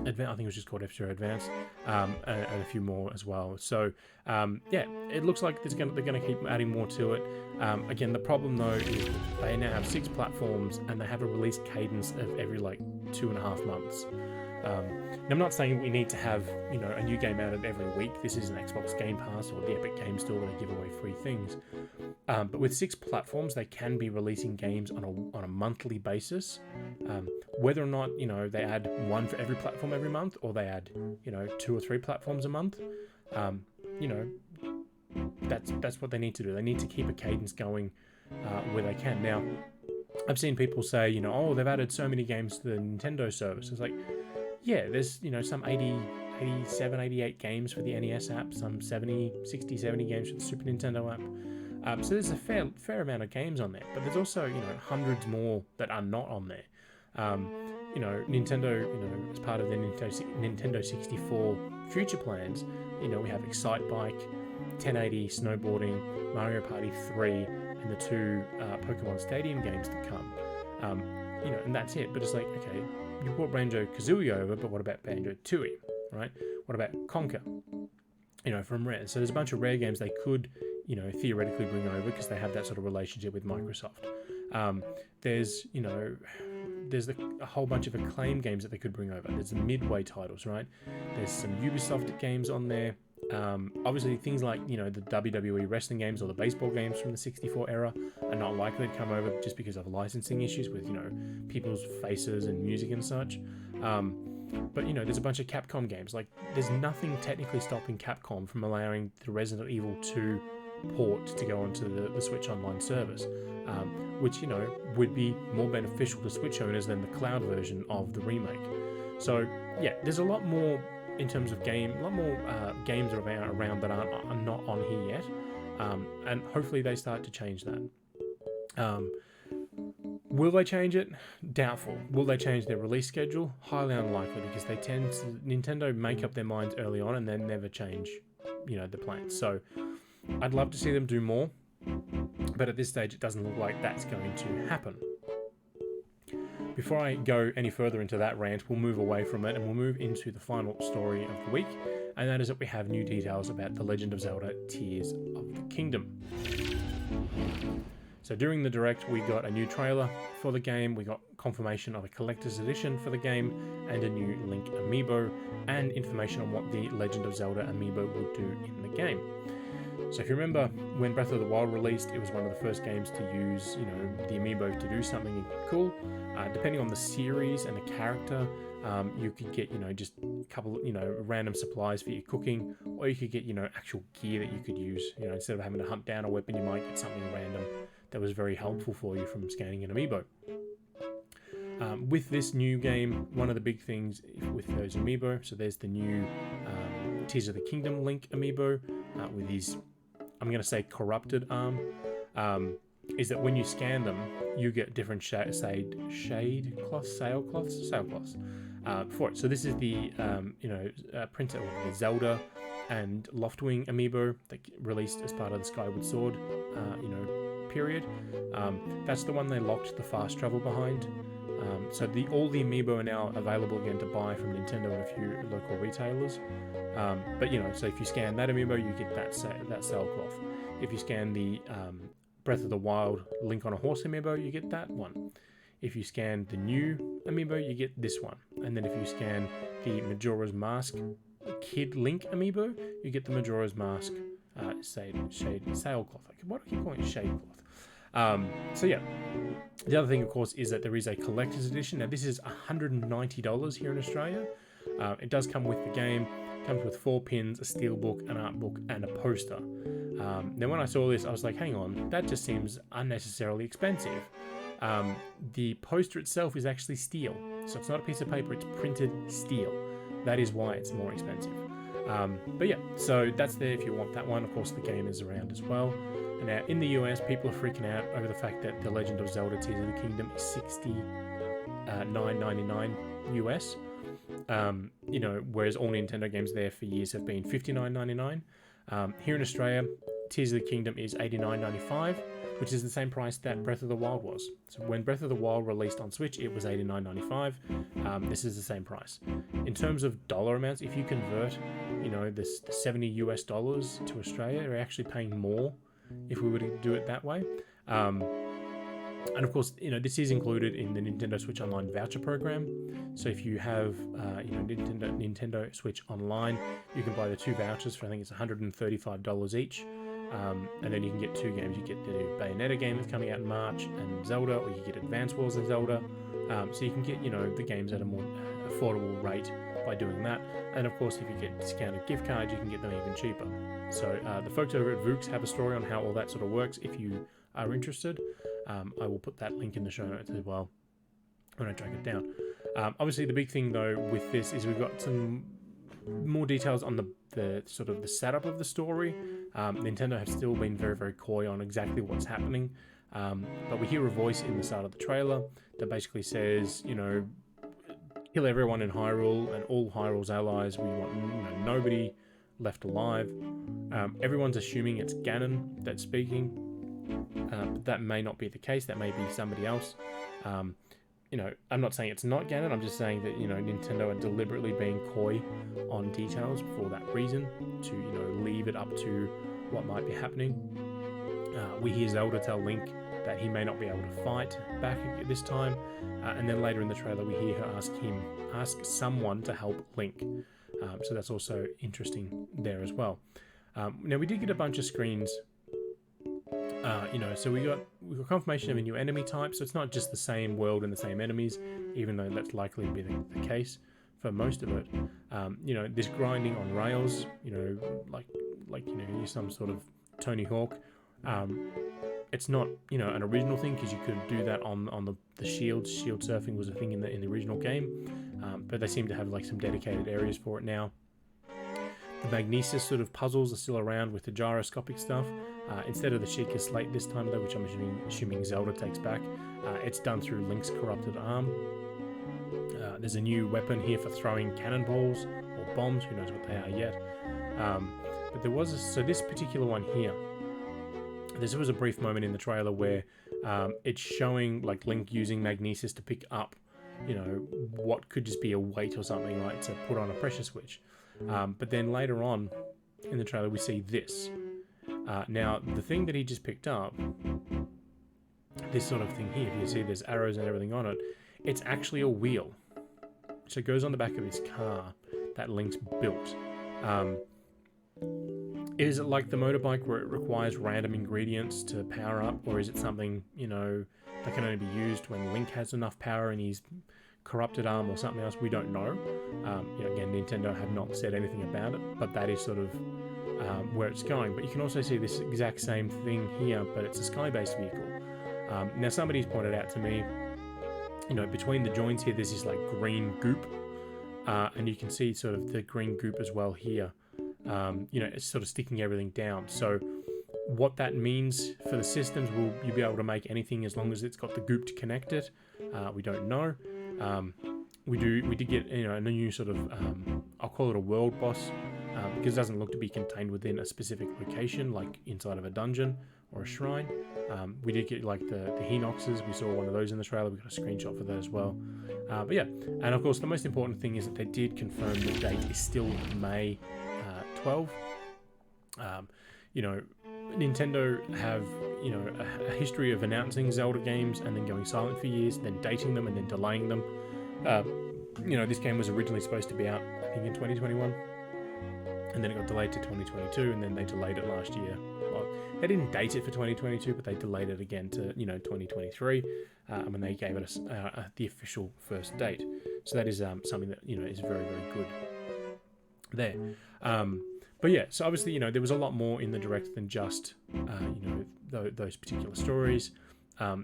I think it was just called F-Zero Advance, and a few more as well. So it looks like they're going to keep adding more to it. Again, the problem though is they now have 6 platforms and they have a release cadence of every 2.5 months. I'm not saying we need to have a new game out every week. This is an Xbox Game Pass or the Epic Game Store where they give away free things. But with 6 platforms, they can be releasing games on a monthly basis. Whether or not they add one for every platform every month, or they add 2 or 3 platforms a month, that's what they need to do. They need to keep a cadence going where they can. Now, I've seen people say they've added so many games to the Nintendo service. It's like, yeah, there's some 87, 88 games for the NES app, some 60, 70 games for the Super Nintendo app. So there's a fair amount of games on there, but there's also hundreds more that are not on there. Nintendo, as part of the Nintendo 64 future plans, we have Excite Bike, 1080 Snowboarding, Mario Party 3, and the 2 Pokemon Stadium games to come. And that's it. But it's like, okay, you brought Banjo-Kazooie over, but what about Banjo-Tooie, right? What about Conker, from Rare? So there's a bunch of Rare games they could, theoretically bring over because they have that sort of relationship with Microsoft. There's, there's a whole bunch of Acclaim games that they could bring over. There's the Midway titles, right? There's some Ubisoft games on there. Obviously, things like, you know, the WWE wrestling games or the baseball games from the 64 era are not likely to come over just because of licensing issues with, you know, people's faces and music and such. But, you know, there's a bunch of Capcom games. Like, there's nothing technically stopping Capcom from allowing the Resident Evil 2 port to go onto the Switch Online service, which, you know, would be more beneficial to Switch owners than the cloud version of the remake. So, yeah, there's a lot more in terms of a lot more games around that are not on here yet, and hopefully they start to change that. Will they change it? Doubtful. Will they change their release schedule? Highly unlikely, because Nintendo make up their minds early on and then never change, you know, the plans. So I'd love to see them do more, but at this stage it doesn't look like that's going to happen. Before I go any further into that rant, we'll move away from it and we'll move into the final story of the week, and that is that we have new details about The Legend of Zelda Tears of the Kingdom. So during the Direct, we got a new trailer for the game, we got confirmation of a collector's edition for the game, and a new Link amiibo, and information on what the Legend of Zelda amiibo will do in the game. So if you remember, when Breath of the Wild released, it was one of the first games to use, you know, the amiibo to do something cool. Depending on the series and the character, you could get, you know, just a couple, you know, random supplies for your cooking, or you could get, you know, actual gear that you could use. You know, instead of having to hunt down a weapon, you might get something random that was very helpful for you from scanning an amiibo. With this new game, one of the big things with those amiibo, so there's the new Tears of the Kingdom Link amiibo with his, I'm going to say, corrupted arm, is that when you scan them, you get different sailcloths for it. So this is the printed the Zelda and Loftwing amiibo that released as part of the Skyward Sword period. That's the one they locked the fast travel behind. So all the amiibo are now available again to buy from Nintendo and a few local retailers. But, you know, so if you scan that amiibo, you get that sailcloth. If you scan the Breath of the Wild Link on a Horse amiibo, you get that one. If you scan the new amiibo, you get this one. And then if you scan the Majora's Mask Kid Link amiibo, you get the Majora's Mask sailcloth. Why do I keep calling it shade cloth? So yeah, the other thing, of course, is that there is a collector's edition. Now, this is $190 here in Australia. It does come with the game. It comes with 4 pins, a steelbook, an art book, and a poster. Now, when I saw this, I was like, hang on, that just seems unnecessarily expensive. The poster itself is actually steel. So it's not a piece of paper, it's printed steel. That is why it's more expensive. But yeah, so that's there if you want that one. Of course, the game is around as well. And now in the US, people are freaking out over the fact that The Legend of Zelda Tears of the Kingdom is $69.99 US. Whereas all Nintendo games there for years have been $59.99. Here in Australia, Tears of the Kingdom is $89.95, which is the same price that Breath of the Wild was. So when Breath of the Wild released on Switch, it was $89.95. This is the same price. In terms of dollar amounts, if you convert, the $70 US to Australia, you're actually paying more if we were to do it that way. And of course, this is included in the Nintendo Switch Online voucher program. So if you have, Nintendo Switch Online, you can buy the 2 vouchers for, I think it's $135 each. And then you can get 2 games. You get the new Bayonetta game that's coming out in March and Zelda, or you get Advance Wars and Zelda. So you can get, the games at a more affordable rate by doing that. And of course, if you get discounted gift cards, you can get them even cheaper. So the folks over at Vooks have a story on how all that sort of works if you are interested. I will put that link in the show notes as well when I track it down. Obviously, the big thing though with this is we've got some more details on the sort of the setup of the story. Nintendo have still been very, very coy on exactly what's happening. But we hear a voice in the start of the trailer that basically says, kill everyone in Hyrule and all Hyrule's allies. We want nobody left alive. Everyone's assuming it's Ganon that's speaking. But that may not be the case. That may be somebody else. I'm not saying it's not Ganon. I'm just saying that, Nintendo are deliberately being coy on details for that reason, to, leave it up to what might be happening. We hear Zelda tell Link that he may not be able to fight back at this time. And then later in the trailer, we hear her ask someone to help Link. So that's also interesting there as well. Now we did get a bunch of screens. So we got confirmation of a new enemy type. So it's not just the same world and the same enemies, even though that's likely to be the case for most of it. This grinding on rails. Like some sort of Tony Hawk. It's not an original thing, because you could do that on the shield. Shield surfing was a thing in the original game, but they seem to have like some dedicated areas for it now. The magnesis sort of puzzles are still around with the gyroscopic stuff. Instead of the Sheikah Slate this time, though, which I'm assuming Zelda takes back, it's done through Link's corrupted arm. There's a new weapon here for throwing cannonballs or bombs. Who knows what they are yet? But there was so this particular one here. There was a brief moment in the trailer where it's showing like Link using magnesis to pick up, what could just be a weight or something, like to put on a pressure switch. But then later on in the trailer, we see this. Now, the thing that he just picked up, this sort of thing here, if you see there's arrows and everything on it, it's actually a wheel. So it goes on the back of his car that Link's built. Is it like the motorbike where it requires random ingredients to power up, or is it something, that can only be used when Link has enough power in his corrupted arm or something else? We don't know. Again, Nintendo have not said anything about it, but that is sort of where it's going. But you can also see this exact same thing here, but it's a sky-based vehicle. Now, somebody's pointed out to me, between the joints here, there's this like green goop, and you can see sort of the green goop as well here. It's sort of sticking everything down. So what that means for the systems, will you be able to make anything as long as it's got the goop to connect it? We don't know. We did get a new sort of I'll call it a world boss, because it doesn't look to be contained within a specific location, like inside of a dungeon or a shrine. We did get like the Hinoxes. We saw one of those in the trailer. We got a screenshot for that as well. But yeah, and of course the most important thing is that they did confirm the date is still May 12. Nintendo have a history of announcing Zelda games and then going silent for years, then dating them and then delaying them. This game was originally supposed to be out, I think, in 2021, and then it got delayed to 2022, and then they delayed it last year. Well, they didn't date it for 2022, but they delayed it again to 2023, when they gave it the official first date. So that is something that is very, very good there. But yeah, so obviously, there was a lot more in the direct than just, those particular stories.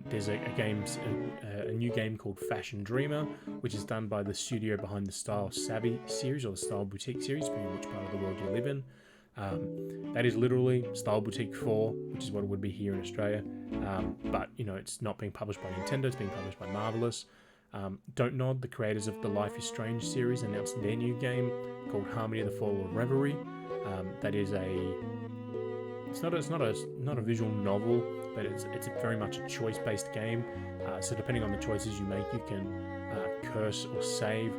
There's a new game called Fashion Dreamer, which is done by the studio behind the Style Savvy series, or the Style Boutique series, depending on which part of the world you live in. That is literally Style Boutique 4, which is what it would be here in Australia. But, it's not being published by Nintendo, it's being published by Marvelous. Don't Nod, the creators of the Life is Strange series, announced their new game called Harmony of the Fall of Reverie. That is it's not a visual novel, but it's very much a choice-based game. So depending on the choices you make, you can curse or save,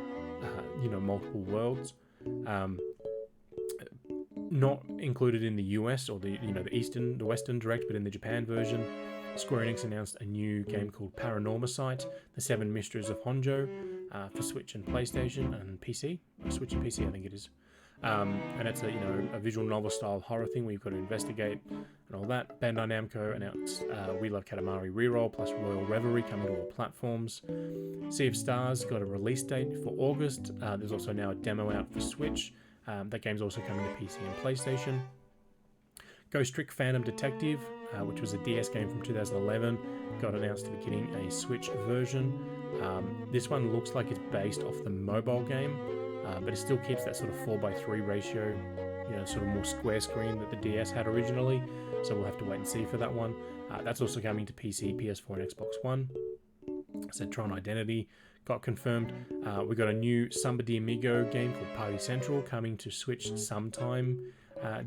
multiple worlds. Not included in the US or the Western Direct, but in the Japan version, Square Enix announced a new game called Paranormasight, The Seven Mysteries of Honjo, for Switch and PlayStation and PC. Switch and PC, I think it is. And it's a visual novel style horror thing where you've got to investigate and all that. Bandai Namco announced We Love Katamari Reroll plus Royal Reverie coming to all platforms. Sea of Stars got a release date for August. There's also now a demo out for Switch. That game's also coming to PC and PlayStation. Ghost Trick Phantom Detective, which was a DS game from 2011, got announced to be getting a Switch version. This one looks like it's based off the mobile game, but it still keeps that sort of 4:3 ratio, sort of more square screen that the DS had originally. So we'll have to wait and see for that one. That's also coming to PC, PS4, and Xbox One. So Tron Identity got confirmed. We got a new Samba de Amigo game called Party Central coming to Switch sometime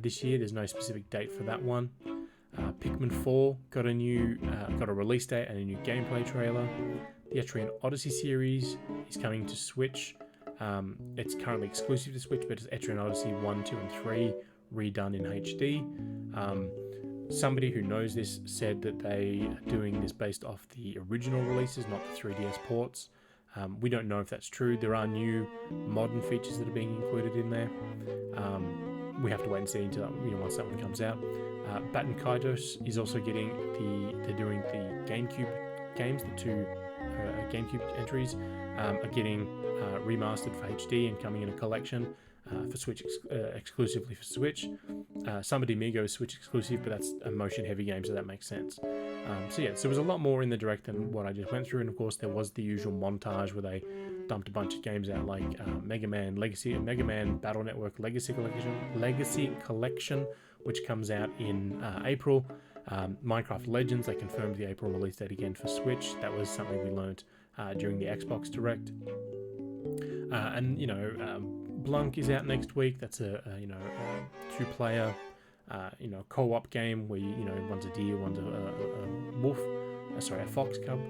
this year. There's no specific date for that one. Pikmin 4 got a release date and a new gameplay trailer. The Etrian Odyssey series is coming to Switch. It's currently exclusive to Switch, but it's Etrian Odyssey 1, 2, and 3 redone in HD. Somebody who knows this said that they are doing this based off the original releases, not the 3DS ports. We don't know if that's true. There are new modern features that are being included in there. We have to wait and see until once that one comes out. Batten Kaitos is also getting they're doing the GameCube games, the two GameCube entries are getting remastered for HD and coming in a collection for Switch, exclusively for Switch. Somebody Migo is Switch exclusive, but that's a motion heavy game, so that makes sense. So there was a lot more in the direct than what I just went through, and of course there was the usual montage where they dumped a bunch of games out, like Mega Man Legacy, Mega Man Battle Network Legacy Collection, which comes out in April. Minecraft Legends, they confirmed the April release date again for Switch. That was something we learned during the Xbox Direct. Blanc is out next week. That's a two-player co-op game where one's a deer, one's a wolf. A fox cub.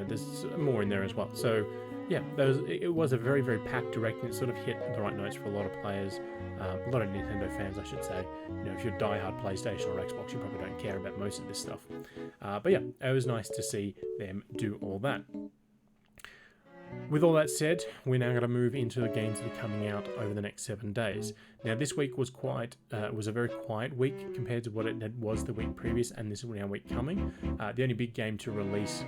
There's more in there as well. So yeah, it was a very, very packed Direct, and it sort of hit the right notes for a lot of players, a lot of Nintendo fans, I should say. If you're a diehard PlayStation or Xbox, you probably don't care about most of this stuff. But yeah, it was nice to see them do all that. With all that said, we're now going to move into the games that are coming out over the next 7 days. Now, this week was was a very quiet week compared to what it was the week previous, and this is now week coming. The only big game to release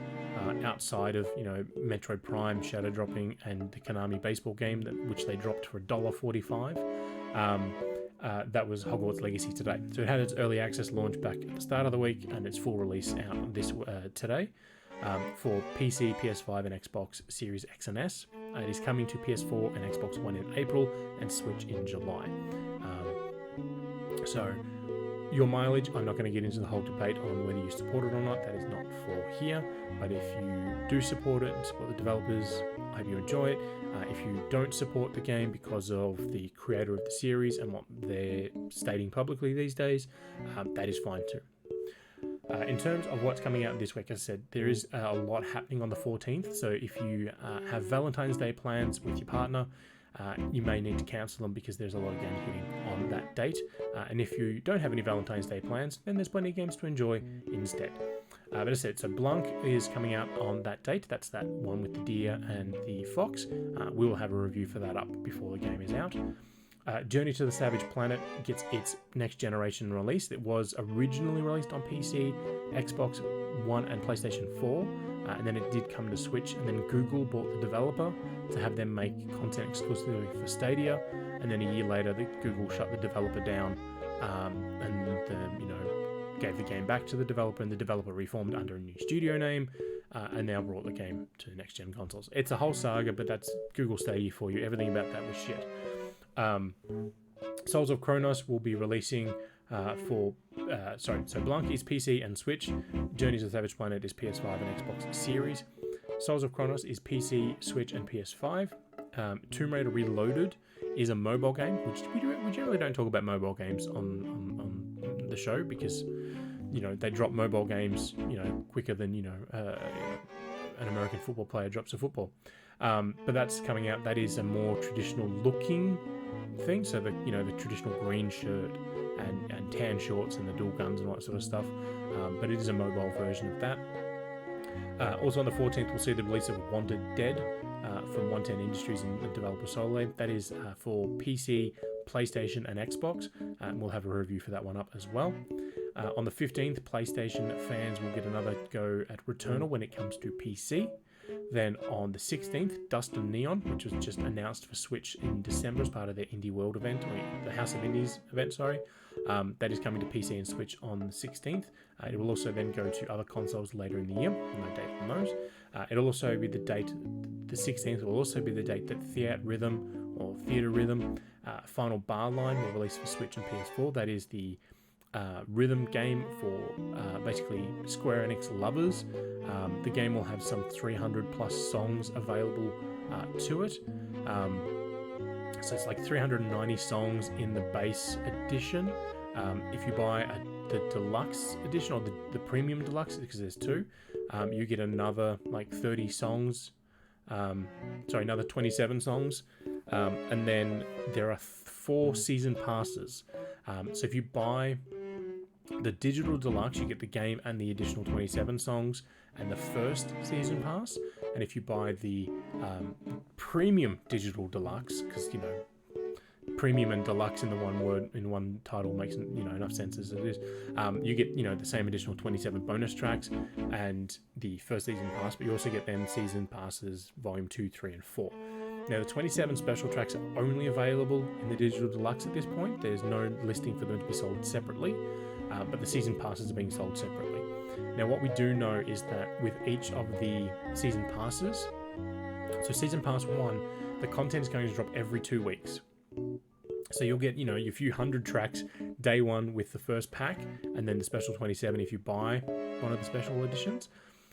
outside of Metroid Prime, Shadow Dropping, and the Konami baseball game, which they dropped for $1.45. That was Hogwarts Legacy today. So it had its early access launch back at the start of the week, and its full release out today. For PC, PS5 and Xbox Series X and S. It is coming to PS4 and Xbox One in April and Switch in July. So your mileage, I'm not going to get into the whole debate on whether you support it or not. That is not for here. But if you do support it and support the developers, I hope you enjoy it. If you don't support the game because of the creator of the series and what they're stating publicly these days, that is fine too. In terms of what's coming out this week, as I said, there is a lot happening on the 14th. So if you have Valentine's Day plans with your partner, you may need to cancel them because there's a lot of games hitting on that date. And if you don't have any Valentine's Day plans, then there's plenty of games to enjoy instead. But as I said, so Blanc is coming out on that date. That's that one with the deer and the fox. We will have a review for that up before the game is out. Journey to the Savage Planet gets its next generation release. It was originally released on PC, Xbox One and PlayStation 4, and then it did come to Switch, and then Google bought the developer to have them make content exclusively for Stadia, and then a year later Google shut the developer down and gave the game back to the developer, and the developer reformed under a new studio name and now brought the game to next-gen consoles. It's a whole saga, but that's Google Stadia for you. Everything about that was shit. Souls of Kronos will be releasing so Blanc is PC and Switch. Journeys of the Savage Planet is PS5 and Xbox Series. Souls of Kronos is PC, Switch, and PS5. Tomb Raider Reloaded is a mobile game, which we generally don't talk about mobile games on the show because they drop mobile games quicker than an American football player drops a football. But that's coming out. That is a more traditional looking thing. So the traditional green shirt and tan shorts and the dual guns and all that sort of stuff. But it is a mobile version of that. Also on the 14th, we'll see the release of Wanted Dead from 110 Industries and the developer Soleil. That is for PC, PlayStation, and Xbox. We'll have a review for that one up as well. On the 15th, PlayStation fans will get another go at Returnal when it comes to PC. Then on the 16th, Dust and Neon, which was just announced for Switch in December as part of their Indie World event, or the House of Indies event, sorry. That is coming to PC and Switch on the 16th. It will also then go to other consoles later in the year. No date on those. It'll also be the 16th will also be the date that Theater Rhythm Final Bar Line will release for Switch and PS4. That is the rhythm game for basically Square Enix lovers. The game will have some 300 plus songs available to it. So it's like 390 songs in the base edition. If you buy the deluxe edition or the premium deluxe, because there's two, you get another like 30 songs. Another 27 songs. And then there are 4 season passes. So if you buy The digital deluxe, you get the game and the additional 27 songs and the first season pass. And if you buy the premium digital deluxe, because premium and deluxe in the one word, in one title makes enough sense as it is, you get the same additional 27 bonus tracks and the first season pass, but you also get then season passes volume 2, 3, and 4. Now, the 27 special tracks are only available in the digital deluxe at this point. There's no listing for them to be sold separately, but the season passes are being sold separately. Now, what we do know is that with each of the season passes, so season pass 1, the content is going to drop every 2 weeks. So you'll get, your few hundred tracks day 1 with the first pack, and then the special 27 if you buy one of the special editions.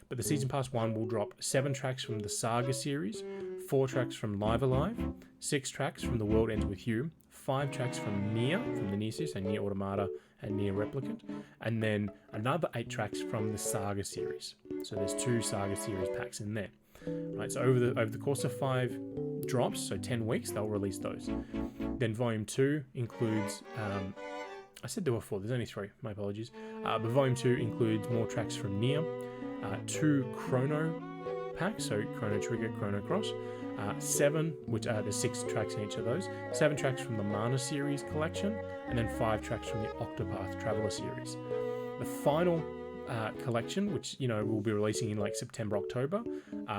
But the Season Pass 1 will drop 7 tracks from the Saga series, 4 tracks from Live Alive, 6 tracks from The World Ends With You, 5 tracks from Nier, from the Nier series, so Nier Automata and Nier Replicant, and then another 8 tracks from the Saga series. So there's 2 Saga series packs in there. Right, so over the course of 5 drops, so 10 weeks, they'll release those. Then Volume 2 includes, I said there were 4, there's only 3, my apologies. But Volume 2 includes more tracks from Nier, 2 Chrono packs, so Chrono Trigger, Chrono Cross, 7, which there's 6 tracks in each of those, 7 tracks from the Mana series collection, and then 5 tracks from the Octopath Traveler series. The final collection, which we'll be releasing in like September, October,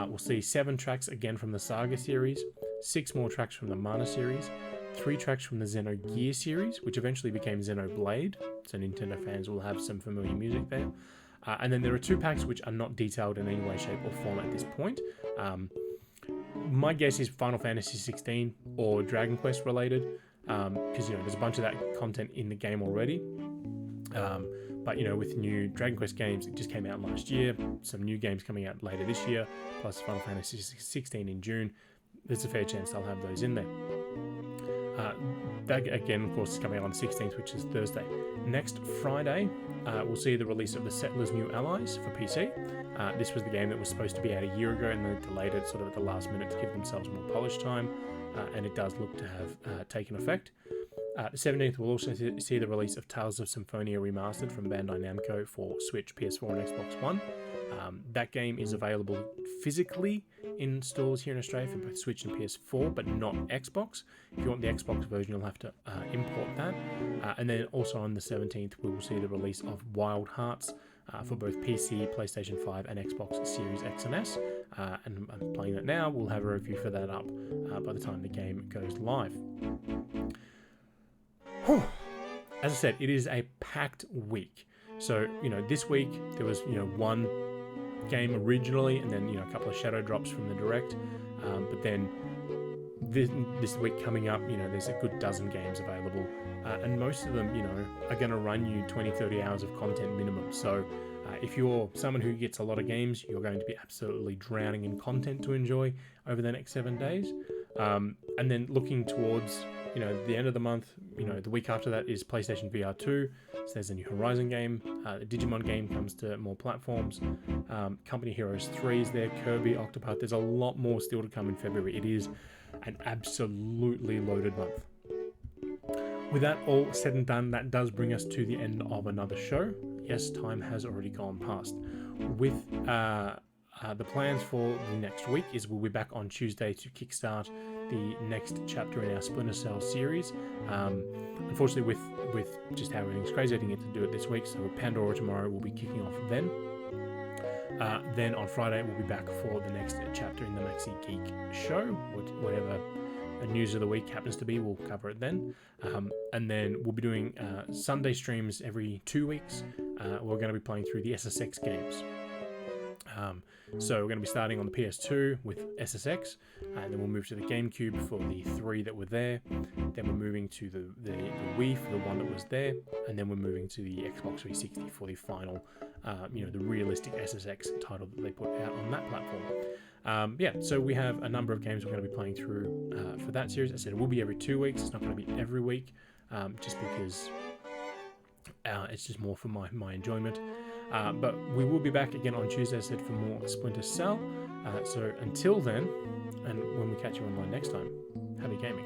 we'll see 7 tracks again from the Saga series, 6 more tracks from the Mana series, 3 tracks from the Xenogear series, which eventually became Xenoblade, so Nintendo fans will have some familiar music there. And then there are 2 packs which are not detailed in any way, shape, or form at this point. My guess is Final Fantasy 16 or Dragon Quest related, because there's a bunch of that content in the game already. But with new Dragon Quest games, it just came out last year, some new games coming out later this year, plus Final Fantasy 16 in June, there's a fair chance I'll have those in there. That again, of course, is coming out on the 16th, which is Thursday. Next Friday, we'll see the release of the Settlers New Allies for PC. This was the game that was supposed to be out a year ago, and they delayed it sort of at the last minute to give themselves more polish time, and it does look to have taken effect. The 17th, we'll also see the release of Tales of Symphonia Remastered from Bandai Namco for Switch, PS4, and Xbox One. That game is available physically in stores here in Australia for both Switch and PS4, but not Xbox. If you want the Xbox version, you'll have to import that. And then also on the 17th, we will see the release of Wild Hearts for both PC, PlayStation 5, and Xbox Series X and S. And I'm playing that now. We'll have a review for that up by the time the game goes live. Whew. As I said, it is a packed week. So, this week there was, one game originally, and then, a couple of shadow drops from the Direct. But then this week coming up, there's a good dozen games available. And most of them, are going to run you 20-30 hours of content minimum. So if you're someone who gets a lot of games, you're going to be absolutely drowning in content to enjoy over the next 7 days. And then looking towards, the end of the month, the week after that is PlayStation VR 2. So there's a new Horizon game. The Digimon game comes to more platforms. Company Heroes 3 is there. Kirby, Octopath. There's a lot more still to come in February. It is an absolutely loaded month. With that all said and done, that does bring us to the end of another show. Yes, time has already gone past. With the plans for the next week is we'll be back on Tuesday to kickstart the next chapter in our Splinter Cell series. Unfortunately, with just how everything's crazy, I didn't get to do it this week, so Pandora tomorrow will be kicking off then. Then on Friday, we'll be back for the next chapter in the Maxi-Geek Show. Whatever news of the week happens to be, we'll cover it then. And then we'll be doing Sunday streams every 2 weeks. We're going to be playing through the SSX games. So we're going to be starting on the PS2 with SSX, and then we'll move to the GameCube for the 3 that were there. Then we're moving to the Wii for the 1 that was there, and then we're moving to the Xbox 360 for the final, the realistic SSX title that they put out on that platform. So we have a number of games we're going to be playing through for that series. As I said, it will be every 2 weeks. It's not going to be every week, just because it's just more for my enjoyment. But we will be back again on Tuesday, as I said, for more Splinter Cell. So until then, and when we catch you online next time, happy gaming.